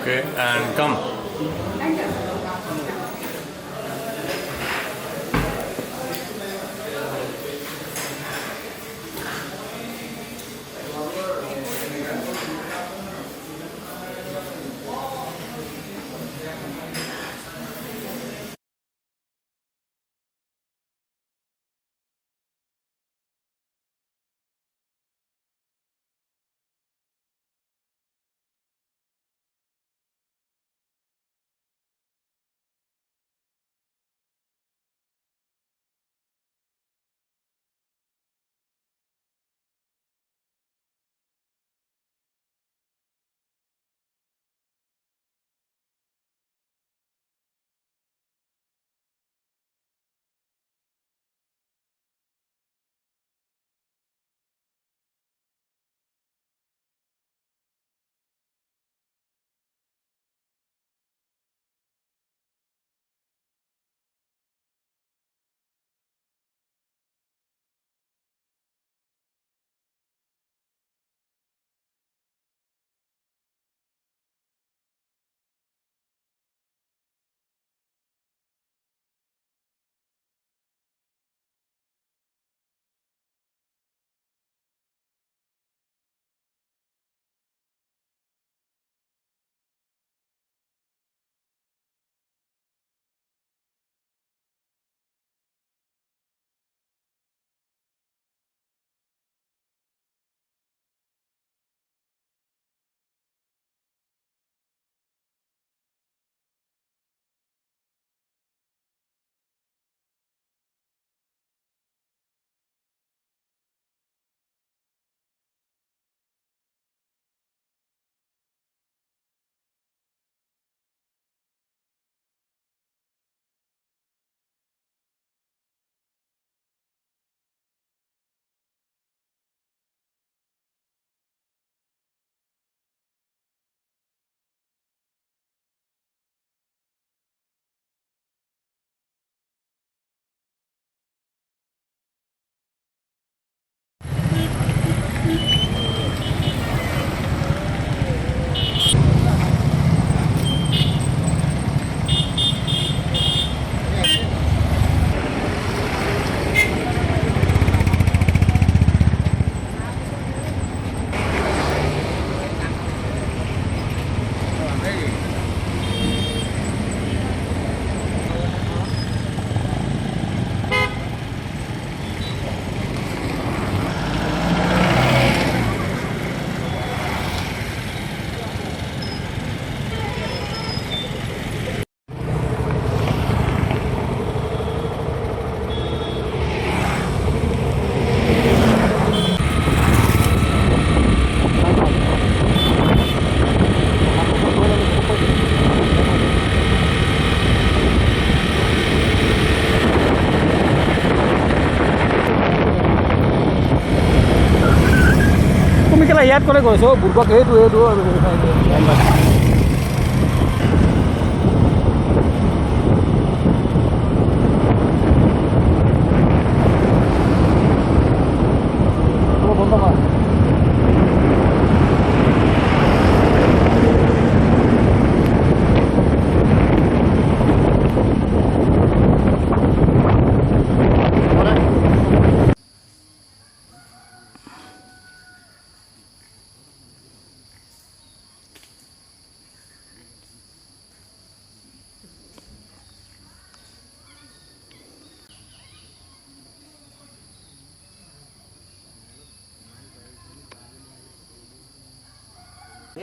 Okay, and come. তুমি কেলা ইয়াত ক'লে গৈছ বুৰ্বক এইটো বন্ধ কৰ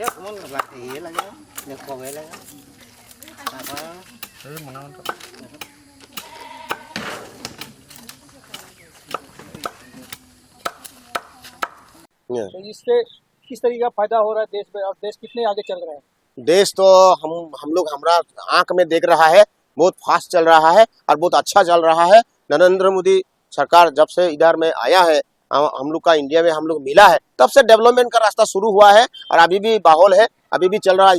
Ya, kamu lagi lagi, nyekok lagi. Apa? Mana untuk? तो इससे किस तरीके का फायदा हो रहा है देश में और देश कितने आगे चल रहे हैं? देश तो हम लोग हमारा आंख में देख रहा है, बहुत फास्ट चल रहा है और बहुत अच्छा चल रहा है। नरेंद्र मोदी सरकार जब से इधर में आया है, हम लोग का इंडिया में हम लोग मिला है, तब से डेवलपमेंट का रास्ता शुरू हुआ है और अभी भी माहौल है, अभी भी चल रहा है,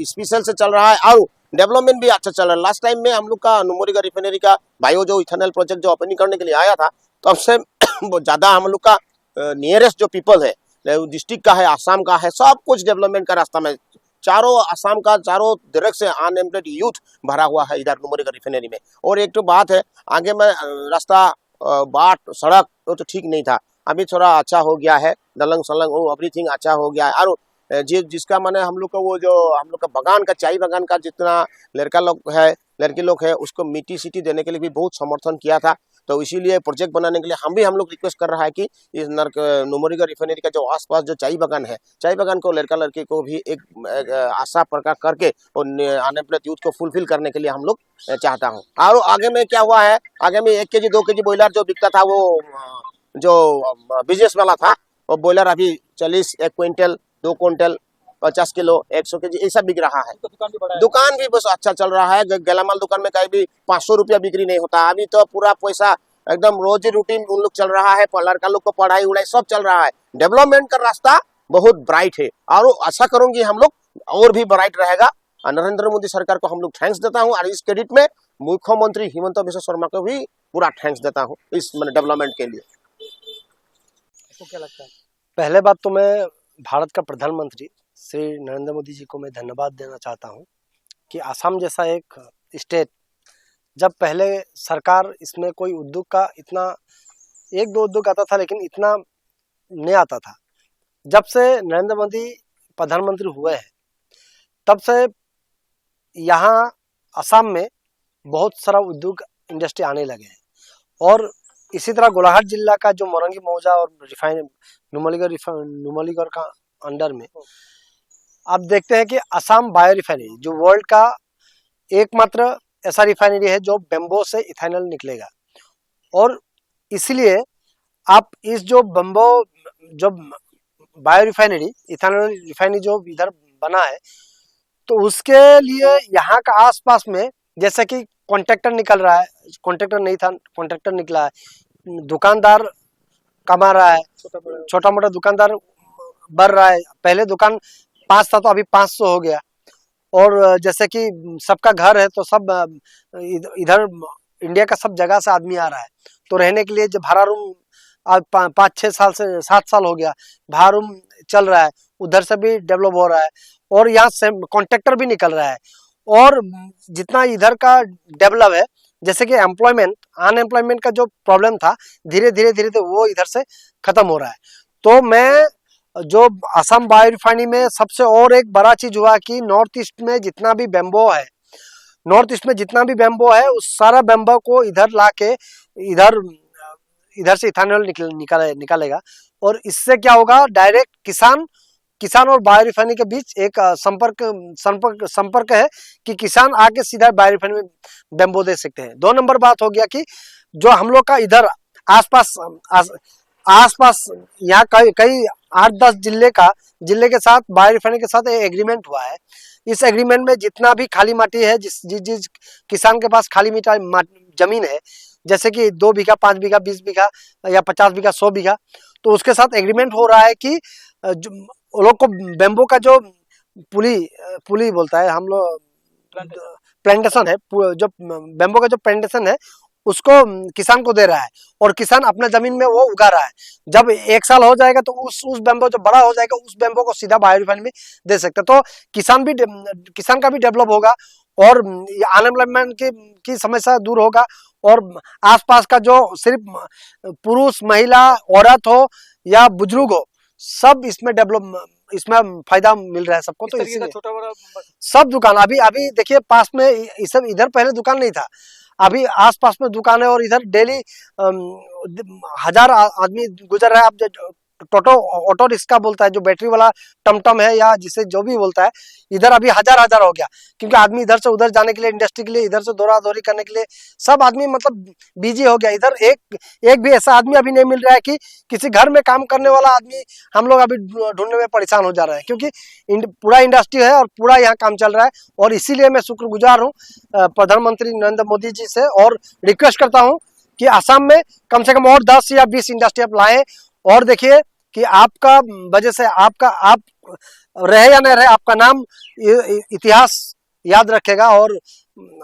स्पेशल से चल रहा है और डेवलपमेंट भी अच्छा चल रहा है। लास्ट टाइम में हम लोग का नुमोरी का रिफाइनरी का बायो जो इथेनॉल प्रोजेक्ट जो ओपनिंग करने के लिए आया था, तब से ज्यादा हम लोग का नियरेस्ट जो पीपल है डिस्ट्रिक्ट का है, आसाम का है, सब कुछ डेवलपमेंट का रास्ता में चारों असम का चारों तरफ से अनएम्प्लॉयड यूथ भरा हुआ है इधर नुमलीगढ़ रिफाइनरी में। और एक तो बात है, आगे में रास्ता बाट सड़क वो तो ठीक नहीं था, अभी थोड़ा अच्छा हो गया है, दलंग सलंग वो एवरीथिंग अच्छा हो गया है। और जिसका माने हम लोग का वो जो हम लोग का बगान का चाय बगान का जितना लड़का लोग है लड़की लोग है उसको मिट्टी सिटी देने के लिए भी बहुत समर्थन किया था। तो इसीलिए प्रोजेक्ट बनाने के लिए हम लोग रिक्वेस्ट कर रहा है कि इस नुमलीगढ़ रिफाइनरी का जो आसपास जो चाय बगान है, चाय बगान को लड़का लड़की को भी एक आशा प्रकट करके और अनएम्प्लॉयड यूथ को फुलफिल करने के लिए हम लोग चाहता हूँ। और आगे में क्या हुआ है, आगे में 1 केजी 2 केजी बॉयलर जो बिकता था वो जो बिजनेस वाला था वो बॉयलर अभी 40 1 क्विंटल 2 क्विंटल 50 किलो 100 केजी ऐसा बिक रहा है। तो दुकान भी बड़ा है। दुकान भी बस अच्छा चल रहा है। गलामाल दुकान में कहीं भी 500 रुपया बिक्री नहीं होता। अभी तो पूरा पैसा एकदम रोजी रूटीन उन लोग चल रहा है, लड़का लोग को पढ़ाई उड़ाई सब चल रहा है। डेवलपमेंट का रास्ता बहुत ब्राइट है और आशा करूंगी हम लोग और भी ब्राइट रहेगा। नरेंद्र मोदी सरकार को हम लोग थैंक्स देता हूँ और इस क्रेडिट में मुख्यमंत्री हिमंत बिश्व शर्मा को भी पूरा थैंक्स देता हूँ इस डेवलपमेंट के लिए। आपको क्या लगता है? पहले बात तो मैं भारत का प्रधानमंत्री श्री नरेंद्र मोदी जी को मैं धन्यवाद देना चाहता हूं कि असम जैसा एक स्टेट, जब पहले सरकार इसमें कोई उद्योग का इतना 1-2 उद्योग आता था लेकिन इतना नहीं आता था। जब से नरेंद्र मोदी प्रधानमंत्री हुए हैं तब से यहाँ असम में बहुत सारा उद्योग इंडस्ट्री आने लगे हैं। और इसी तरह गोलाघाट जिला का जो मोरंगी मौजा और नुमलीगढ़ का अंडर में आप देखते हैं कि असम बायो रिफाइनरी जो वर्ल्ड का एकमात्र ऐसा रिफाइनरी है जो बेम्बो से इथेनॉल निकलेगा। और इसलिए आप इस जो बेम्बो जो बायो रिफाइनरी इथेनॉल रिफाइनरी जो इधर बना है तो उसके लिए यहाँ का आसपास में जैसे कि कॉन्ट्रैक्टर निकल रहा है, कॉन्ट्रैक्टर नहीं था कॉन्ट्रैक्टर निकला है, दुकानदार कमा रहा है, छोटा मोटा दुकानदार बढ़ रहा है। पहले दुकान 5 था तो अभी 500 हो गया। और जैसे कि सबका घर है तो सब इधर इंडिया का सब जगह से आदमी आ रहा है तो रहने के लिए जो भाड़ा रूम आज 5-6 साल से 7 साल हो गया भाड़ा रूम चल रहा है, उधर से भी डेवलप हो रहा है और यहाँ से कॉन्ट्रैक्टर भी निकल रहा है। और जितना इधर का डेवलप है जैसे कि अनएम्प्लॉयमेंट का जो प्रॉब्लम था धीरे धीरे वो इधर से खत्म हो रहा है। तो मैं जो असम बायो रिफाइनरी में सबसे और एक बड़ा चीज हुआ कि नॉर्थ ईस्ट में जितना भी बेम्बो है उस सारा बेम्बो को इधर लाके इधर से इथेनॉल निकालेगा। और इससे क्या होगा, डायरेक्ट किसान और बायो रिफाइनरी के बीच एक संपर्क है कि किसान आके सीधा बायो रिफाइनरी में बेम्बो दे सकते हैं। 2 नंबर बात हो गया कि जो हम लोग का इधर आसपास यहाँ कई 8-10 जिले के साथ बायो रिफाइनरी के साथ एग्रीमेंट हुआ है। इस एग्रीमेंट में जितना भी खाली माटी है जिस किसान के पास खाली जमीन है जैसे कि 2 बीघा 5 बीघा 20 बीघा या 50 बीघा 100 बीघा तो उसके साथ एग्रीमेंट हो रहा है कि लोग को बेम्बो का जो पुली बोलता है हम लोग प्लांटेशन है, जो बेम्बो का जो प्लांटेशन है उसको किसान को दे रहा है और किसान अपना जमीन में वो उगा रहा है। जब 1 साल हो जाएगा तो उस बेम्बो जो बड़ा हो जाएगा उस बेम्बो को सीधा बायो रिफाइनरी में दे सकते हैं। तो किसान का भी डेवलप होगा और अनएम्प्लॉयमेंट की समस्या दूर होगा और आसपास का जो सिर्फ पुरुष महिला औरत हो या बुजुर्ग हो सब इसमें फायदा मिल रहा है सबको। तो इसलिए छोटा बड़ा सब दुकान अभी देखिए पास में इधर पहले दुकान नहीं था, अभी आसपास में दुकान है और इधर डेली 1000 आदमी गुजर रहा है। अब ऑटो रिक्शा बोलता है जो बैटरी वाला टमटम है या जिसे जो भी बोलता है इधर अभी हजार हो गया क्योंकि आदमी इधर से उधर जाने के लिए इंडस्ट्री के लिए इधर से दौरा दौरी करने के लिए सब आदमी मतलब बिजी हो गया। इधर एक भी ऐसा आदमी अभी नहीं मिल रहा है कि किसी घर में काम करने वाला आदमी हम लोग अभी ढूंढने में परेशान हो जा रहे हैं क्योंकि पूरा इंडस्ट्री है और पूरा यहाँ काम चल रहा है। और इसीलिए मैं शुक्रगुजार हूँ प्रधानमंत्री नरेंद्र मोदी जी से और रिक्वेस्ट करता हूँ कि असम में कम से कम और 10 या 20 इंडस्ट्री आप लाए और देखिए कि आपका वजह से आप रहे या नहीं रहे आपका नाम इतिहास याद रखेगा। और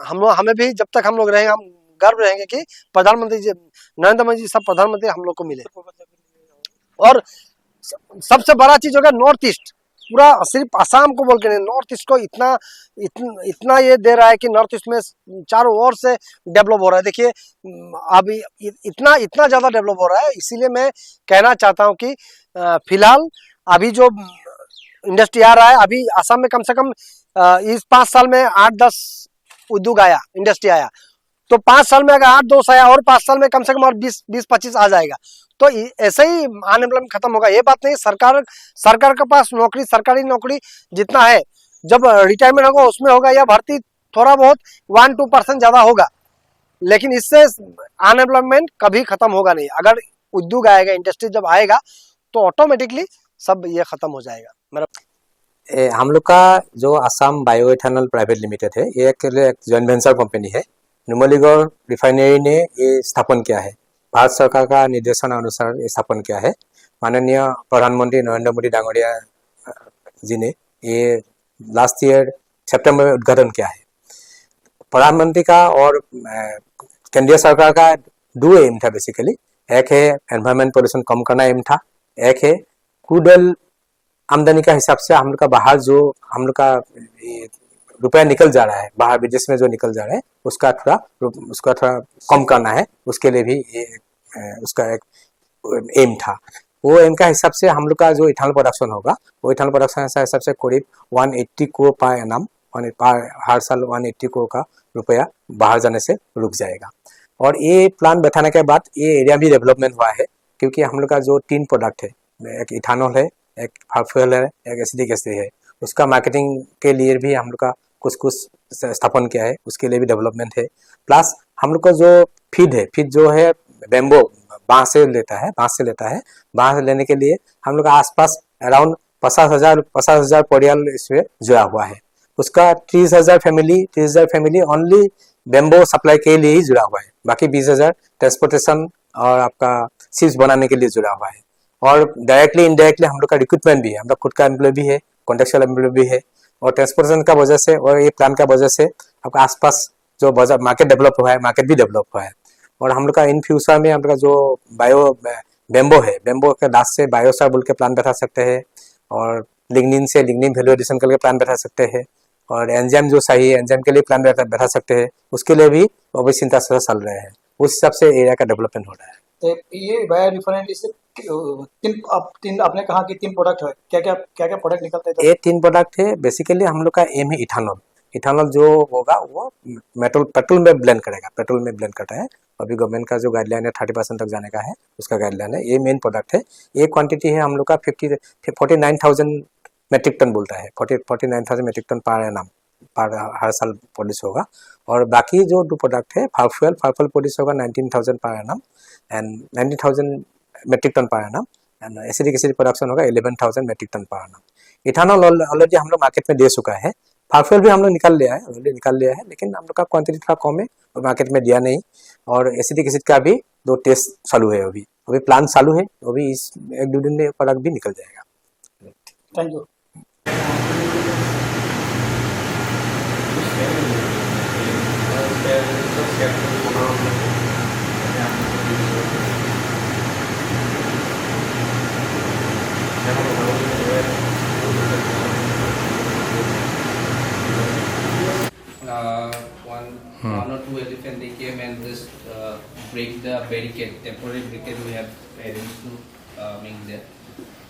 हमें भी जब तक हम लोग रहेंगे हम गर्व रहेंगे कि प्रधानमंत्री जी नरेंद्र मोदी जी सब प्रधानमंत्री हम लोग को मिले। और सबसे बड़ा चीज होगा नॉर्थ ईस्ट पूरा सिर्फ असम को बोल के नहीं, नॉर्थ ईस्ट को इतना ये दे रहा है कि नॉर्थ ईस्ट में चारों ओर से डेवलप हो रहा है। देखिए अभी इतना ज्यादा डेवलप हो रहा है, इसीलिए मैं कहना चाहता हूँ कि फिलहाल अभी जो इंडस्ट्री आ रहा है, अभी असम में कम से कम इस 5 साल में 8-10 उद्योग आया, इंडस्ट्री आया, तो 5 साल में अगर 8-10 आया और 5 साल में कम से कम और 20-25 आ जाएगा, तो ऐसे ही अनएम्प्लॉयमेंट खत्म होगा। ये बात नहीं, सरकार के पास नौकरी, सरकारी नौकरी जितना है, जब रिटायरमेंट होगा उसमें होगा, या भर्ती थोड़ा बहुत 1-2% ज्यादा होगा, लेकिन इससे अनएम्प्लॉयमेंट कभी खत्म होगा नहीं। अगर उद्योग आएगा, इंडस्ट्री जब आएगा, तो ऑटोमेटिकली सब ये खत्म हो जाएगा। मेरा हम लोग का जो Assam bio ethanol private limited है, ये एक जॉइंट वेंचर कंपनी है। नुमलीगढ़ रिफाइनरी ने ये स्थापन किया है, भारत सरकार का निर्देशन अनुसार ये स्थापन किया है। माननीय प्रधानमंत्री नरेंद्र मोदी डांगोरिया जी ने ये लास्ट ईयर सितंबर में उद्घाटन किया है। प्रधानमंत्री का और केंद्रीय सरकार का 2 एम था बेसिकली। एक है एनवायरमेंट पोल्यूशन कम करना एम था, एक है क्रूड ऑयल आमदनी का हिसाब से हम लोग का बाहर जो हम लोग का रुपया निकल जा रहा है, बाहर विदेश में जो निकल जा रहा है, उसका थोड़ा कम करना है। उसके लिए भी ये उसका एक एम था। वो एम का हिसाब से हम लोग का जो इथेनॉल प्रोडक्शन होगा, वो इथेनॉल प्रोडक्शन के हिसाब से करीब 180 करोड़ पर एनम, हर साल 180 करोड़ का रुपया बाहर जाने से रुक जाएगा। और ये प्लान बैठाने के बाद ये एरिया भी डेवलपमेंट हुआ है, क्योंकि हम लोग का जो 3 प्रोडक्ट है, एक इथेनॉल है, एक फ्यूल है, एक एसिडिक एसिड है, उसका मार्केटिंग के लिए भी हम लोग का कुछ स्थापन किया है, उसके लिए भी डेवलपमेंट है। प्लस हम लोग का जो फीड जो है बेम्बो बांस से लेता है, बांस लेने के लिए हम लोग का आसपास अराउंड 50,000 परिवार इसमें जुड़ा हुआ है। उसका 30,000 फैमिली ओनली बेम्बो सप्लाई के लिए ही जुड़ा हुआ है, बाकी 20,000 ट्रांसपोर्टेशन और आपका चिप्स बनाने के लिए जुड़ा हुआ है। और डायरेक्टली इनडायरेक्टली हम लोग का रिक्रूटमेंट भी है, हम लोग खुद का एम्प्लॉय भी है, कॉन्ट्रेक्चुअल एम्प्लॉय भी है। और ट्रांसपोर्टेशन का वजह से और ये प्लान का वजह से आपका आसपास जो बाजार मार्केट डेवलप हुआ है, मार्केट भी डेवलप हुआ है। और हम लोग का इन फ्यूचर में हम लोग का जो बायो बेम्बो है, बेम्बो के दास से बायोसार बोल के प्लान बैठा सकते हैं, और लिग्निन से लिग्निन वैल्यू एडिशन करके प्लान बैठा सकते हैं, और एंजाइम जो सही है एंजाइम के लिए प्लान बैठा सकते हैं। उसके लिए भी अभी चिंता से चल रहे हैं, उस हिसाब से एरिया का डेवलपमेंट हो रहा है। तो ये बायो रिफाइनरी से तीन आपने कहा कि 3 प्रोडक्ट है, क्या प्रोडक्ट निकलते हैं? ये 3 प्रोडक्ट है। बेसिकली हम लोग का एम है इथेनॉल जो होगा वो पेट्रोल में ब्लेंड करेगा, पेट्रोल में ब्लेंड करता है। अभी गवर्नमेंट का जो गाइडलाइन है 30% तक जाने का है, उसका गाइडलाइन है। ये मेन प्रोडक्ट है। ये क्वांटिटी है हम लोग का 49,000 मेट्रिक टन बोलता है, 49,000 मेट्रिक टन पर एनम पर हर साल प्रोड्यूस होगा। और बाकी जो 2 प्रोडक्ट है फ्यूल प्रोड्यूस होगा 19,000 per annum and 19,000 metric tonne per annum, and acidic acid production होगा 11,000 metric tonne per annum. Ethanol already हम लोग मार्केट में दे चुका है, फ्यूल भी हम लोग निकाल लिया है, लेकिन हम लोग का क्वांटिटी थोड़ा कम है और मार्केट में दिया नहीं। और एसिडिक एसिड का भी 2 टेस्ट चालू है, अभी प्लान चालू है, अभी इस 1-2 दिन में प्रोडक्ट भी निकल जाएगा। Thank you. One or 2 elephant they came and just break the barricade, temporary barricade we have arranged to make there.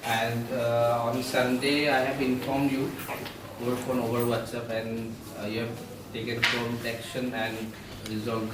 And on Sunday I have informed you over phone, over WhatsApp, and you have taken prompt action and resolved